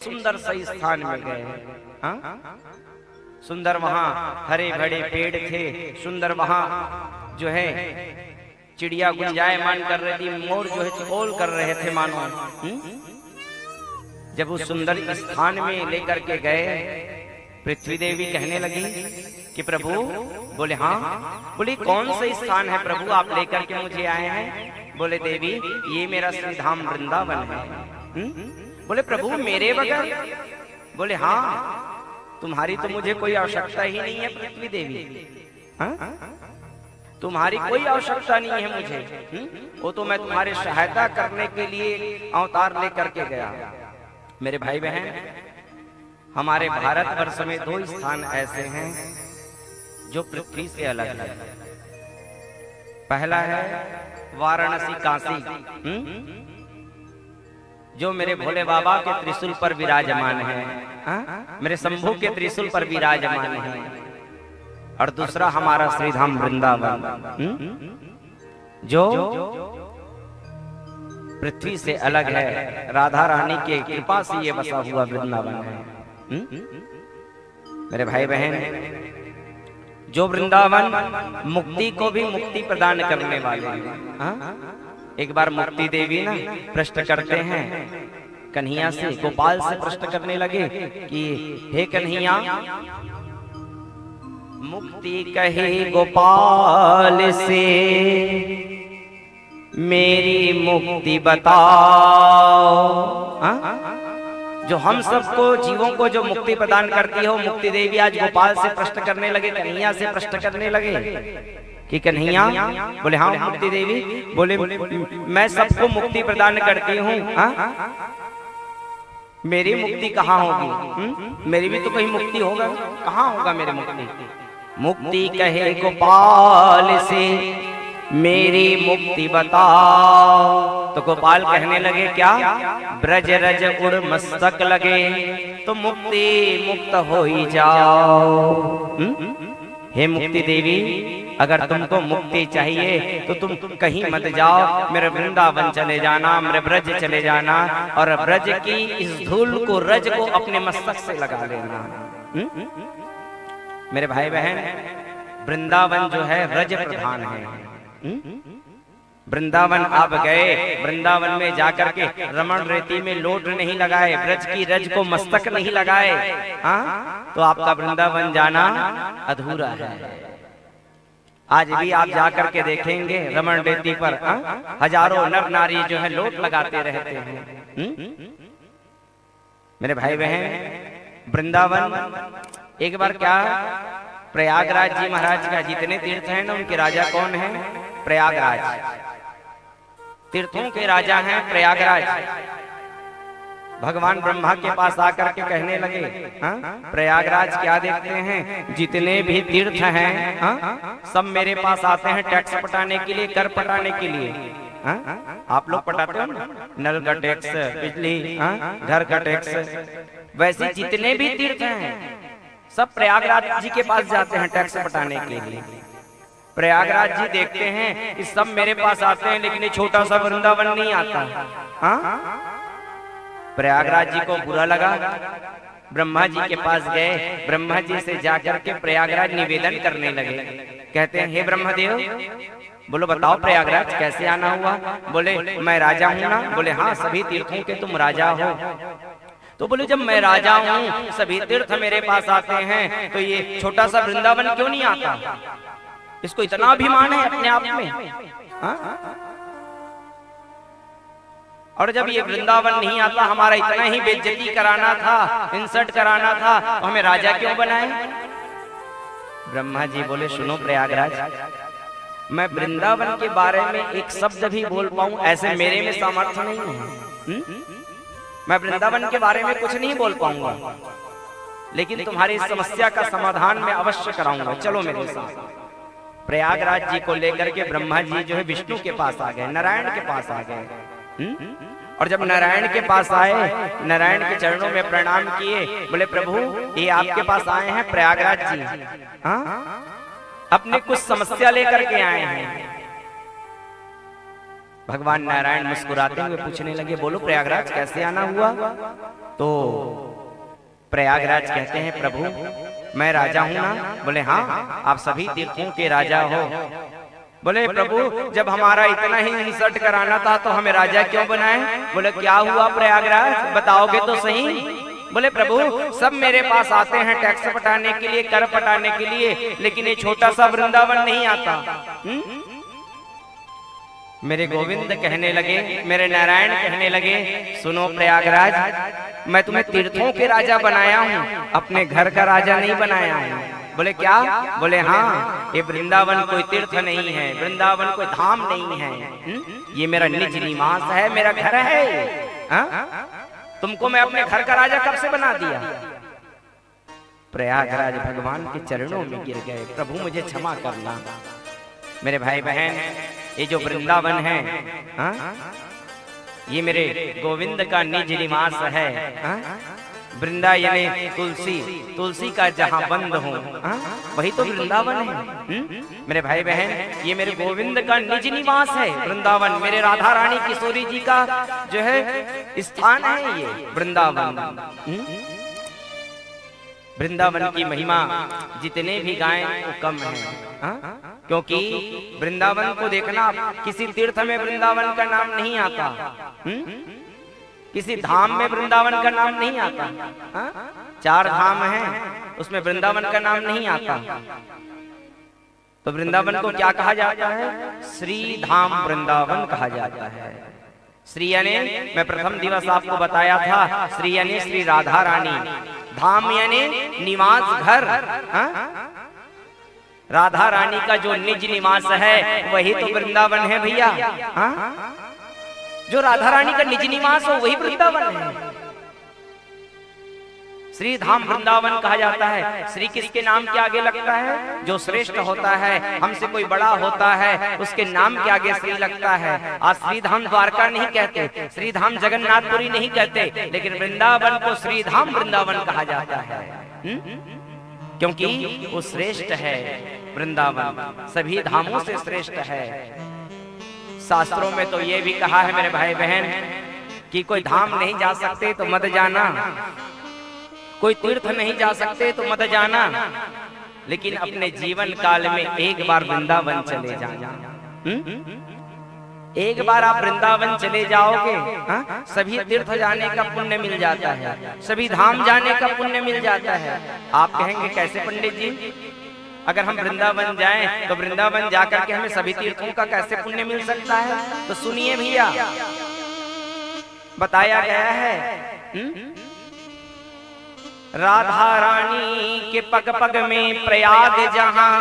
सुंदर सही स्थान में गए। हाँ, सुंदर वहां हरे भरे पेड़ थे, सुंदर वहां जो है चिड़िया गुंजायमान कर रही थी, मोर जो है चौल कर रहे थे मानो। जब उस सुंदर स्थान में लेकर के गए, पृथ्वी देवी कहने लगी कि प्रभु, बोले हाँ। बोले कौन सा स्थान है प्रभु आप लेकर के मुझे आए हैं? बोले देवी ये मेरा श्री धाम वृंदावन है। बोले प्रभु मेरे बगैर? बोले हाँ, तुम्हारी तो मुझे कोई आवश्यकता ही नहीं है पृथ्वी देवी। हाँ? तुम्हारी कोई आवश्यकता नहीं है मुझे, वो तो मैं तुम्हारी सहायता करने के लिए अवतार लेकर के गया। मेरे भाई बहन, हमारे भारतवर्ष में दो स्थान ऐसे हैं जो पृथ्वी से अलग है। पहला है वाराणसी काशी, जो मेरे भोले बाबा के त्रिशूल पर विराजमान है, मेरे शंभू के त्रिशूल पर विराजमान है। और दूसरा हमारा श्रीधाम वृंदावन, जो पृथ्वी से अलग है, राधा रानी के कृपा से ये बसा हुआ वृंदावन है। मेरे भाई बहन, जो वृंदावन मुक्ति को भी मुक्ति प्रदान करने वाले हैं। एक बार मुक्ति देवी ना प्रश्न करते हैं कन्हैया से, गोपाल से प्रश्न करने लगे कि हे कन्हैया, मुक्ति कहे गोपाल से मेरी मुक्ति बताओ। जो हम सबको जीवों को जो मुक्ति प्रदान करती हो, मुक्ति देवी आज गोपाल से प्रश्न करने लगे, कन्हैया से प्रश्न करने लगे कि कन्हैया, बोले हाँ मुक्ति देवी। बोले मैं सबको मुक्ति प्रदान करती हूँ, मेरी मुक्ति कहाँ होगी? मेरी भी तो कहीं मुक्ति होगा, कहाँ होगा मेरी मुक्ति? मुक्ति कहे गोपाल से मेरी मुक्ति बताओ। तो गोपाल कहने लगे क्या? ब्रज रज उड़ मस्तक लगे तो मुक्ति मुक्त हो ही जाओ। हे मुक्ति देवी, अगर तुमको मुक्ति चाहिए तो तुम कहीं मत जाओ, मेरे वृंदावन चले जाना, मेरे ब्रज चले जाना, और ब्रज की इस धूल को, रज को अपने मस्तक से लगा लेना। मेरे भाई बहन, वृंदावन जो है रज प्रधान है। वृंदावन आप गए, वृंदावन में जाकर के रमण रेती में लोट नहीं लगाए, ब्रज की रज को मस्तक नहीं लगाए, तो आपका वृंदावन जाना अधूरा है। आज भी आप जाकर के देखेंगे रमण रेती पर हजारों नर नारी जो है लोट लगाते रहते हैं। मेरे भाई बहन, वृंदावन एक बार क्या, प्रयागराज जी महाराज का जितने तीर्थ हैं ना, उनके राजा कौन है? प्रयागराज। तीर्थों के राजा हैं प्रयागराज। भगवान ब्रह्मा के पास आकर के कहने लगे, प्रयागराज क्या देखते हैं, जितने भी तीर्थ हैं सब मेरे पास आते हैं टैक्स पटाने के लिए, कर पटाने के लिए। आप लोग पटाते हो ना, नल का टैक्स, बिजली, घर का टैक्स, वैसे जितने भी तीर्थ हैं सब प्रयागराज जी के पास जाते हैं टैक्स पटाने के लिए। प्रयागराज जी देखते हैं कि सब मेरे पास आते हैं, लेकिन छोटा सा वृंदावन नहीं आता। प्रयागराज जी को बुरा लगा, ब्रह्मा जी के पास गए, ब्रह्मा जी से जाकर के प्रयागराज निवेदन करने लगे। कहते हैं हे ब्रह्मदेव, बोलो बताओ प्रयागराज कैसे आना हुआ? बोले मैं राजा हूँ ना। बोले हाँ, सभी तीर्थों के तुम राजा हो। तो बोले जब मैं राजा हूँ, सभी तीर्थ मेरे पास आते हैं, तो ये छोटा सा वृंदावन क्यों नहीं आता? इसको इतना अभिमान है अपने आप में। और जब ये वृंदावन नहीं आता, हमारा इतना ही बेइज्जती कराना था, इंसल्ट कराना था, तो हमें राजा क्यों बनाए? ब्रह्मा जी बोले सुनो प्रयागराज, मैं वृंदावन के बारे में एक शब्द भी बोल पाऊं ऐसे मेरे में सामर्थ्य नहीं है। मैं वृंदावन के बारे में कुछ नहीं बोल पाऊंगा, लेकिन तुम्हारी इस समस्या का समाधान मैं अवश्य कराऊंगा, चलो मेरे साथ। प्रयागराज जी को लेकर के ब्रह्मा जी जो है विष्णु के पास आ गए, नारायण के पास आ गए। और जब नारायण के पास आए, नारायण के चरणों में प्रणाम किए, बोले प्रभु ये आपके पास आए हैं प्रयागराज जी, अपने कुछ समस्या लेकर के आए हैं। भगवान नारायण मुस्कुराते हुए पूछने लगे बोलो प्रयागराज कैसे आना हुआ? तो प्रयागराज कहते हैं प्रभु मैं राजा हूं ना? बोले हाँ आप सभी तीर्थों के राजा हो। बोले प्रभु जब हमारा इतना ही इंसर्ट कराना था तो हमें राजा क्यों बनाए? बोले क्या हुआ प्रयागराज, बताओगे तो सही। बोले प्रभु सब मेरे पास आते हैं टैक्स पटाने के लिए, कर पटाने के लिए, लेकिन ये छोटा सा वृंदावन नहीं आता। मेरे गोविंद कहने लगे, मेरे नारायण कहने लगे, सुनो प्रयागराज मैं तुम्हें तीर्थों के राजा बनाया हूँ, अपने घर का राजा नहीं बनाया हूँ। बोले क्या? बोले हाँ ये वृंदावन कोई तीर्थ नहीं है, वृंदावन कोई धाम नहीं है, ये मेरा निज निवास है, मेरा घर है। तुमको मैं अपने घर का राजा कब से बना दिया? प्रयागराज भगवान के चरणों में गिर गए, प्रभु मुझे क्षमा करना। मेरे भाई बहन ये जो वृंदावन है ये मेरे गोविंद का निज निवास है। वृंदा यानी तुलसी, तुलसी का जहां बंद हो वही तो वृंदावन है। मेरे भाई बहन ये मेरे गोविंद का निज निवास है वृंदावन, मेरे राधा रानी किशोरी जी का जो है स्थान है ये वृंदावन। वृंदावन की महिमा जितने भी गाएं वो कम है, क्योंकि वृंदावन को देखना किसी तीर्थ में वृंदावन का नाम नहीं आता, किसी धाम में वृंदावन का नाम नहीं आता। 4 धाम हैं उसमें वृंदावन का नाम नहीं आता। तो वृंदावन को क्या कहा जाता है? श्री धाम वृंदावन कहा जाता है। श्री यानी मैं प्रथम दिवस आपको बताया था, श्री यानी श्री राधा रानी, धाम यानी निवास घर। राधा रानी का जो निज निवास है वही तो वृंदावन है भैया। जो राधा रानी का निज निवास हो वही वृंदावन है। श्री धाम वृंदावन कहा जाता है। श्री किसके नाम के आगे लगता है? जो श्रेष्ठ होता है, हमसे कोई बड़ा होता है, उसके नाम के आगे श्री लगता है। आज श्री धाम द्वारका नहीं कहते, श्री धाम जगन्नाथपुरी नहीं कहते, लेकिन वृंदावन को श्री धाम वृंदावन कहा जाता है, क्योंकि वो श्रेष्ठ है। वृंदावन सभी धामों से श्रेष्ठ है। शास्त्रों में तो ये भी कहा है मेरे भाई बहन कि कोई धाम नहीं जा सकते तो मत जाना, कोई तीर्थ नहीं जा सकते तो मत जाना, लेकिन अपने जीवन काल में एक बार वृंदावन चले जाना। एक बार आप वृंदावन चले जाओगे, सभी तीर्थ जाने का पुण्य मिल जाता है, सभी धाम जाने का पुण्य मिल जाता है। आप कहेंगे कैसे पंडित जी? अगर हम वृंदावन जाएं तो वृंदावन जाकर के हमें सभी तीर्थों का कैसे पुण्य मिल सकता है? तो सुनिए भैया, बताया गया है राधा रानी के पग पग में प्रयाग जहां,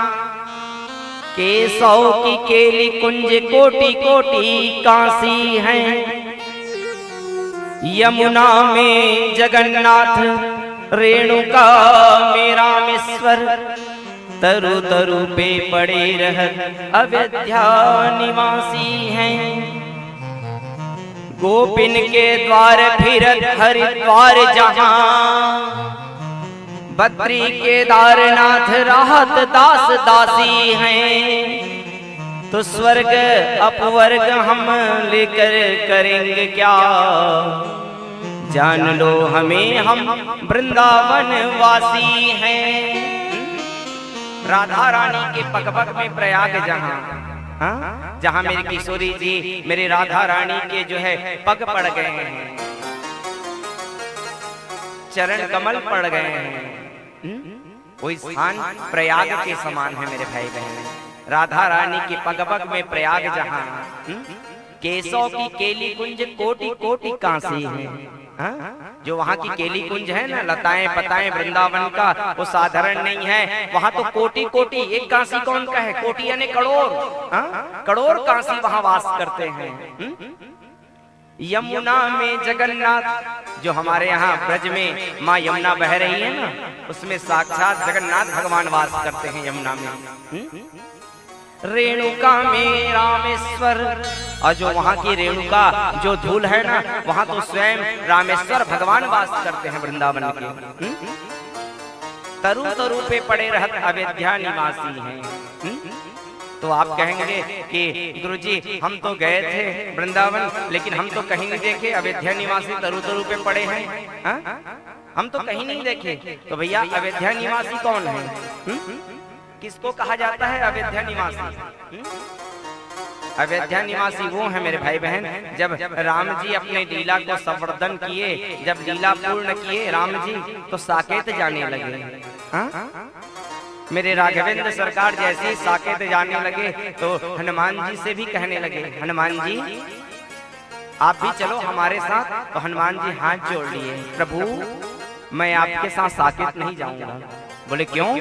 केशव की केली कुंज कोटि कोटि काशी हैं, यमुना में जगन्नाथ रेणुका में रामेश्वर, तरु तरु पे पड़े रहत अयोध्या निवासी हैं, गोपिन के द्वार फिरत हरिद्वार जहां, बद्री केदारनाथ राहत दास दासी हैं, तो स्वर्ग अपवर्ग हम लेकर करेंगे क्या, जान लो हमें हम वृंदावन वासी हैं। राधा रानी के पग पग में प्रयाग जहां, जहां मेरी किशोरी जी मेरी राधा रानी के जो है पग पड़ गए हैं, चरण कमल पड़ गए हैं, वो स्थान प्रयाग के समान है मेरे भाई बहन। राधा रानी के पग पग में प्रयाग जहां, केशव की केली कुंज कोटि कोटि काशी है। जो वहाँ की केली कुंज है ना, लताएं पताएं वृंदावन का, वो साधारण नहीं है। वहाँ तो कोटि कोटि, एक काशी कौन का है? कोटि यानी करोड़, करोड़ काशी वहाँ वास करते हैं। यमुना में जगन्नाथ, जो हमारे यहाँ ब्रज में माँ यमुना बह रही है ना, उसमें साक्षात जगन्नाथ भगवान वास करते हैं यमुना में। रेणुका में रामेश्वर, और जो वहाँ की रेणुका जो धूल है ना, वहाँ तो स्वयं रामेश्वर भगवान वास करते हैं वृंदावन के। तरु तरु पे पड़े रहत अयोध्या निवासी हैं। तो आप कहेंगे कि गुरुजी हम तो गए थे वृंदावन, लेकिन हम तो कहीं नहीं देखे अयोध्या निवासी तरु तरु पे पड़े हैं, हम तो कहीं नहीं देखे। तो भैया अयोध्या निवासी कौन है? किसको कहा जाता है अयोध्या निवासी? अयोध्या निवासी वो है मेरे भाई बहन, जब राम जी अपने लीला को संवर्धन किए, जब लीला पूर्ण किए राम जी, तो साकेत जाने लगे। मेरे राघवेंद्र सरकार जैसे साकेत जाने लगे तो हनुमान जी से भी कहने लगे, हनुमान जी आप भी चलो हमारे साथ। तो हनुमान जी हाथ जोड़ लिए, प्रभु मैं आपके साथ साकेत नहीं जाऊंगा। बोले क्यों?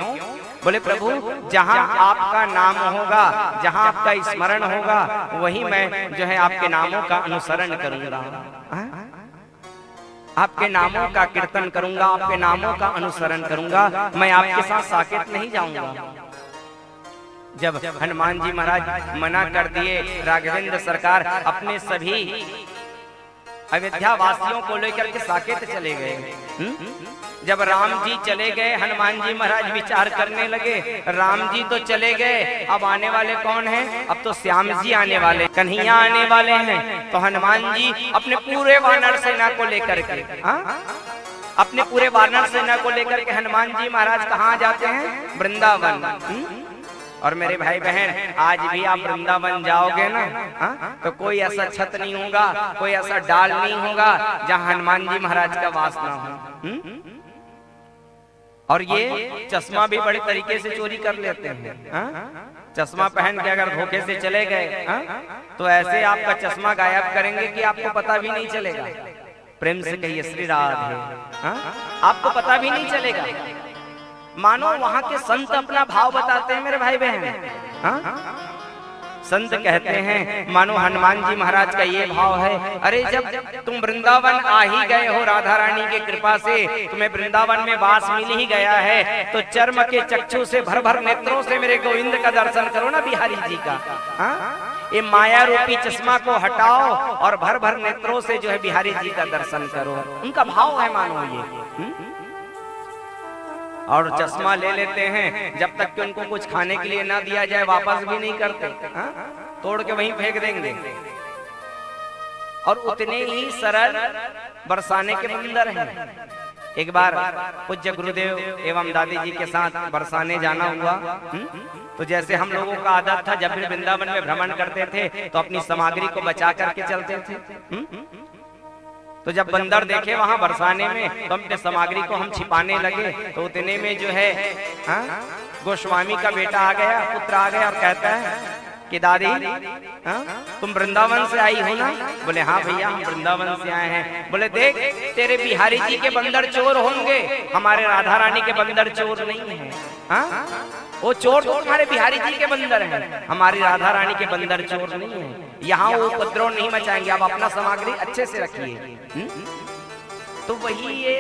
बोले प्रभु जहाँ आपका नाम होगा, जहाँ आपका स्मरण होगा, वही मैं जो है आपके नामों का अनुसरण करूंगा, आपके नामों का कीर्तन करूंगा, आपके नामों का अनुसरण करूंगा, मैं आपके साथ साकेत नहीं जाऊंगा। जब हनुमान जी महाराज मना कर दिए, राघवेंद्र सरकार अपने सभी अयोध्या वासियों को लेकर के साकेत चले गए। जब राम जी चले गए, हनुमान जी महाराज विचार करने लगे, राम जी तो चले गए, अब आने वाले कौन हैं? अब तो श्याम जी आने वाले, कन्हैया आने वाले हैं। तो हनुमान जी अपने पूरे वानर सेना को लेकर के अपने पूरे वानर सेना को लेकर के हनुमान जी महाराज कहाँ जाते हैं? वृंदावन। और मेरे भाई बहन आज भी आप वृंदावन जाओगे ना, तो कोई ऐसा छत नहीं होगा, कोई ऐसा डाल नहीं होगा जहाँ हनुमान जी महाराज का वास ना हो। और ये चश्मा भी बड़े तरीके से चोरी कर लेते हैं। चश्मा पहन के अगर धोखे से चले गए तो ऐसे आपका चश्मा गायब करेंगे कि आपको पता भी नहीं चलेगा। प्रेम से कहिए श्री राधे। आपको पता भी नहीं चलेगा। मानो वहां के संत अपना भाव बताते हैं मेरे भाई बहन। संत कहते हैं मानो हनुमान जी महाराज का ये भाव है, अरे जब तुम वृंदावन आ ही गए हो राधा रानी की कृपा से, तुम्हें वृंदावन में वास मिल ही गया है, तो चर्म के चक्षु से भर भर नेत्रों से मेरे गोविंद का दर्शन करो ना, बिहारी जी का। ये माया रूपी चश्मा को हटाओ और भर भर नेत्रों से जो है बिहारी जी का दर्शन करो। उनका भाव है मानो ये। और चश्मा ले लेते हैं, जब तक कि उनको कुछ खाने के लिए ना दिया जाए वापस भी नहीं करते, तोड़ के वहीं फेंक देंगे। और उतने ही सरल बरसाने के बंदर हैं। एक बार पूज्य गुरुदेव एवं दादी जी के साथ बरसाने जाना हुआ, तो जैसे हम लोगों का आदत था जब भी वृंदावन में भ्रमण करते थे तो अपनी सामग्री को बचा करके चलते थे। तो जब बंदर देखे वहां बरसाने में तो अपने सामग्री को हम छिपाने लगे, तो उतने में जो है गोस्वामी का बेटा आ गया, पुत्र आ गया और कहता है कि दादी तुम वृंदावन से आई हो ना? बोले हाँ भैया हम वृंदावन से आए हैं। बोले देख तेरे बिहारी जी के बंदर चोर होंगे, हमारे राधा रानी के बंदर चोर नहीं है। वो चोर तो हमारे बिहारी जी के बंदर हैं, हमारी राधा रानी के बंदर चोर नहीं है। यहाँ वो उपद्रव नहीं मचाएंगे, आप अपना सामग्री अच्छे से रखिए। तो वही ये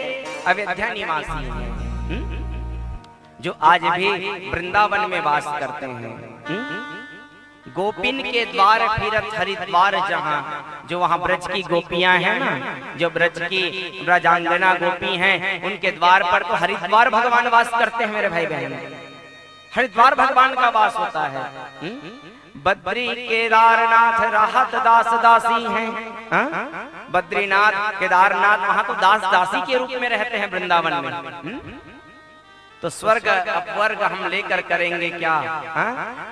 अयोध्या निवासी है जो आज भी वृंदावन में वास करते हैं। गोपिन के द्वार फिरत हरिद्वार जहाँ, जो वहाँ ब्रज की गोपियां हैं ना, जो ब्रज की ब्रजांगना गोपी हैं, उनके द्वार पर तो हरिद्वार भगवान वास करते हैं मेरे भाई बहन। हरिद्वार भगवान का वास होता है। बद्री केदारनाथ राहत दास दासी हैं। बद्रीनाथ केदारनाथ वहां तो दास दासी के रूप में रहते हैं वृंदावन में। तो स्वर्ग अपवर्ग हम लेकर करेंगे क्या?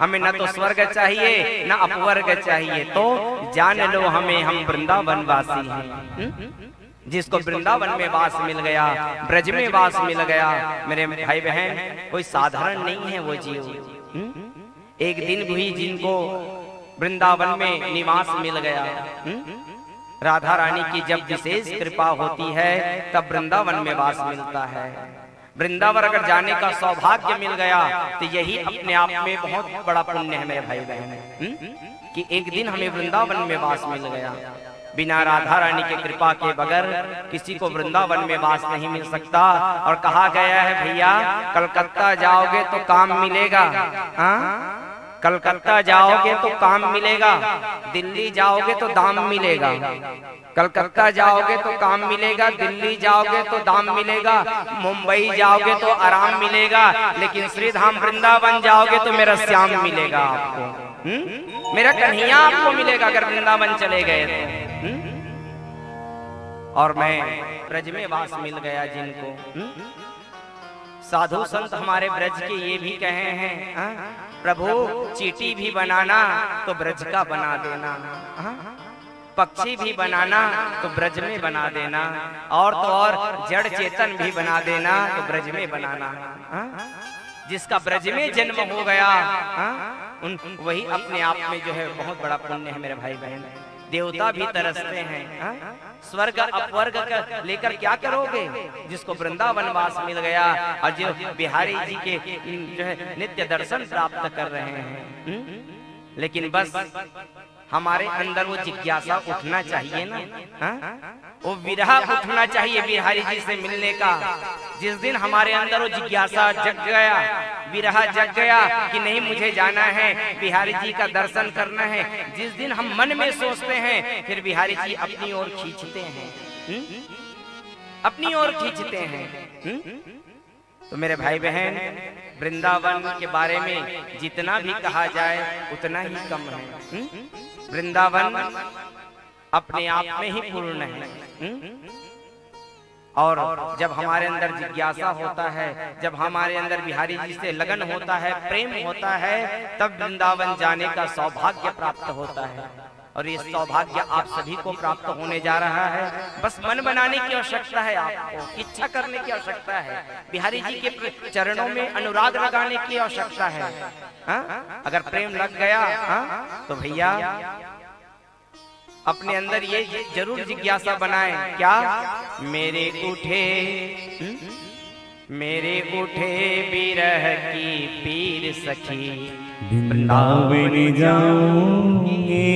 हमें न तो स्वर्ग चाहिए न अपवर्ग चाहिए, तो जान लो हमें हम वृंदावन वासी हैं। जिसको वृंदावन में वास मिल गया, ब्रज में वास मिल गया, मेरे भाई बहन कोई साधारण नहीं है वो जीव। एक दिन भी जिनको वृंदावन में निवास मिल गया, राधा रानी की जब विशेष कृपा होती है तब वृंदावन में वास मिलता है। वृंदावन अगर जाने का सौभाग्य मिल गया तो यही अपने आप में बहुत बड़ा पुण्य है मेरे भाई बहन, कि एक दिन हमें वृंदावन में वास मिल गया। बिना राधा रानी के कृपा के बगैर किसी को वृंदावन में वास नहीं मिल सकता। और कहा गया है भैया कलकत्ता जाओगे तो काम मिलेगा, कलकत्ता जाओगे तो काम मिलेगा, दिल्ली जाओगे तो दाम मिलेगा। कलकत्ता जाओगे तो काम मिलेगा, दिल्ली जाओगे तो दाम मिलेगा, मुंबई जाओगे तो आराम मिलेगा, लेकिन श्री धाम वृंदावन जाओगे तो मेरा श्याम मिलेगा आपको। मेरा कन्हैया आपको मिलेगा अगर वृंदावन चले गए तो। और मैं ब्रज में वास मिल गया जिनको, साधु संत हमारे ब्रज के ये भी कहे हैं, प्रभु चींटी भी बनाना तो ब्रज का बना देना, पक्षी भी बनाना तो ब्रज में बना देना, और तो और जड़ चेतन भी बना देना तो ब्रज में बनाना। जिसका ब्रज में जन्म हो गया वही अपने आप में जो है बहुत बड़ा पुण्य है मेरे भाई बहन। देवता भी तरसते हैं, स्वर्ग अपवर्ग लेकर क्या करोगे? जिसको वृंदावन वास मिल गया और जो बिहारी जी के जो है नित्य दर्शन प्राप्त कर रहे हैं, लेकिन बस हमारे अंदर वो जिज्ञासा उठना चाहिए ना, वो विरह उठना चाहिए बिहारी जी से मिलने का। जिस दिन हमारे अंदर वो जिज्ञासा जग गया, विरह जग गया कि नहीं मुझे जाना है, बिहारी जी का दर्शन करना है, जिस दिन हम मन में सोचते हैं फिर बिहारी जी अपनी ओर खींचते हैं, अपनी ओर खींचते हैं। तो मेरे भाई बहन, वृंदावन के बारे में जितना भी कहा जाए उतना ही कम है। वृंदावन अपने आप में ही पूर्ण है। और जब हमारे अंदर जिज्ञासा होता है, जब हमारे अंदर बिहारी जी से लगन होता है, प्रेम होता है, तब वृंदावन जाने का सौभाग्य प्राप्त होता है। और ये सौभाग्य आप सभी को प्राप्त होने जा रहा है। बस मन बनाने की आवश्यकता है, आपको इच्छा करने की आवश्यकता है, बिहारी जी के चरणों में अनुराग लगाने की आवश्यकता है। अगर प्रेम लग गया तो भैया अपने अंदर ये जरूर जिज्ञासा बनाएं, क्या मेरे उठे बिरह की पीर सखी, वृंदावन जाऊंगी।